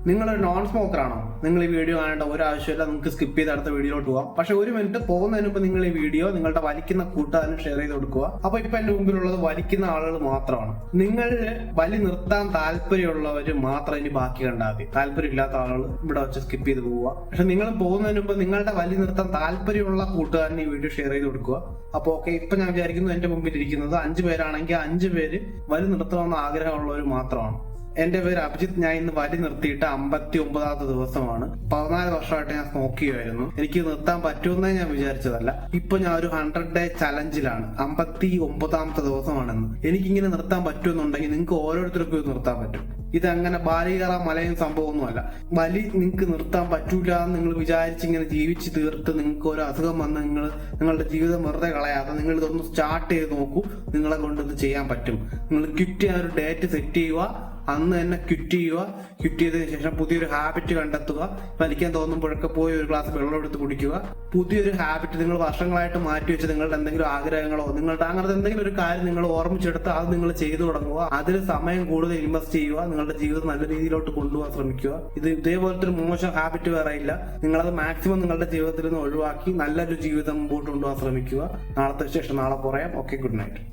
നിങ്ങളൊരു non smoker ആണോ? നിങ്ങൾ ഈ വീഡിയോ കാണേണ്ട ഒരു ആവശ്യമില്ല, നിങ്ങൾക്ക് സ്കിപ്പ് ചെയ്ത് അടുത്ത വീഡിയോയിലോട്ട് പോകാം. പക്ഷെ ഒരു മിനിറ്റ് പോകുന്നതിന് മുമ്പ് നിങ്ങൾ ഈ വീഡിയോ നിങ്ങളുടെ വലിക്കുന്ന കൂട്ടുകാരനും ഷെയർ ചെയ്ത് കൊടുക്കുക. അപ്പൊ ഇപ്പൊ എന്റെ മുമ്പിലുള്ളത് വലിക്കുന്ന ആളുകൾ മാത്രമാണ്. നിങ്ങൾ വലി നിർത്താൻ താല്പര്യമുള്ളവർ മാത്രം ഇനി ബാക്കി കണ്ടാൽ മതി. താല്പര്യമില്ലാത്ത ആളുകൾ ഇവിടെ വെച്ച് സ്കിപ്പ് ചെയ്ത് പോവുക. പക്ഷെ നിങ്ങൾ പോകുന്നതിന് മുമ്പ് നിങ്ങളുടെ വലി നിർത്താൻ താല്പര്യമുള്ള കൂട്ടുകാരന് ഈ വീഡിയോ ഷെയർ ചെയ്ത് കൊടുക്കുക. അപ്പൊ ഓക്കെ, ഇപ്പൊ ഞാൻ വിചാരിക്കുന്നു എന്റെ മുമ്പിൽ ഇരിക്കുന്നത് 5 പേരാണെങ്കിൽ 5 പേര് വലി നിർത്തണമെന്ന് ആഗ്രഹമുള്ളവർ മാത്രമാണ്. എന്റെ പേര് അഭിജിത്ത്. ഞാൻ ഇന്ന് വലി നിർത്തിയിട്ട് 59ാമത്തെ ദിവസമാണ്. 14 വർഷമായിട്ട് ഞാൻ സ്മോക്ക് ചെയ്യുമായിരുന്നു. എനിക്ക് നിർത്താൻ പറ്റുമെന്നേ ഞാൻ വിചാരിച്ചതല്ല. ഇപ്പൊ ഞാൻ ഒരു 100 ഡേ ചലഞ്ചിലാണ്. 59ാമത്തെ ദിവസമാണെന്ന്. എനിക്കിങ്ങനെ നിർത്താൻ പറ്റുമെന്നുണ്ടെങ്കിൽ നിങ്ങൾക്ക് ഓരോരുത്തർക്കും ഇത് നിർത്താൻ പറ്റും. ഇതങ്ങനെ ബാലികറ മലയും സംഭവമൊന്നുമല്ല. വലി നിങ്ങൾക്ക് നിർത്താൻ പറ്റൂല എന്ന് നിങ്ങൾ വിചാരിച്ചിങ്ങനെ ജീവിച്ച് തീർത്ത് നിങ്ങൾക്ക് ഒരു അസുഖം വന്ന് നിങ്ങളുടെ ജീവിതം വെറുതെ കളയാതെ നിങ്ങൾ ഇതൊന്ന് സ്റ്റാർട്ട് ചെയ്ത് നോക്കൂ. നിങ്ങളെ കൊണ്ട് ഇത് ചെയ്യാൻ പറ്റും. നിങ്ങൾ ക്വിറ്റ് ചെയ്യാൻ ഒരു ഡേറ്റ് സെറ്റ് ചെയ്യുക. അന്ന് തന്നെ ക്വിറ്റ് ചെയ്യുക. ക്വിറ്റ് ചെയ്തതിനു ശേഷം പുതിയൊരു ഹാബിറ്റ് കണ്ടെത്തുക. വലിക്കാൻ തോന്നുമ്പോഴൊക്കെ പോയി ഒരു ഗ്ലാസ് വെള്ളം എടുത്ത് കുടിക്കുക. പുതിയൊരു ഹാബിറ്റ് നിങ്ങൾ വർഷങ്ങളായിട്ട് മാറ്റി വെച്ച് നിങ്ങളുടെ എന്തെങ്കിലും ആഗ്രഹങ്ങളോ നിങ്ങളുടെ അങ്ങനത്തെ എന്തെങ്കിലും ഒരു കാര്യം നിങ്ങൾ ഓർമ്മിച്ചെടുത്ത് അത് നിങ്ങൾ ചെയ്തു തുടങ്ങുക. അതിൽ സമയം കൂടുതൽ ഇൻവെസ്റ്റ് ചെയ്യുക. നിങ്ങളുടെ ജീവിതം നല്ല രീതിയിലോട്ട് കൊണ്ടുപോകാൻ ശ്രമിക്കുക. ഇതേപോലത്തെ ഒരു മോശം ഹാബിറ്റ് വേറെ ഇല്ല. നിങ്ങളത് മാക്സിമം നിങ്ങളുടെ ജീവിതത്തിൽ നിന്ന് ഒഴിവാക്കി നല്ലൊരു ജീവിതം മുമ്പോട്ട് കൊണ്ടുപോകാൻ ശ്രമിക്കുക. നാളത്തെ വിശേഷം നാളെ പറയാം. Okay, good night.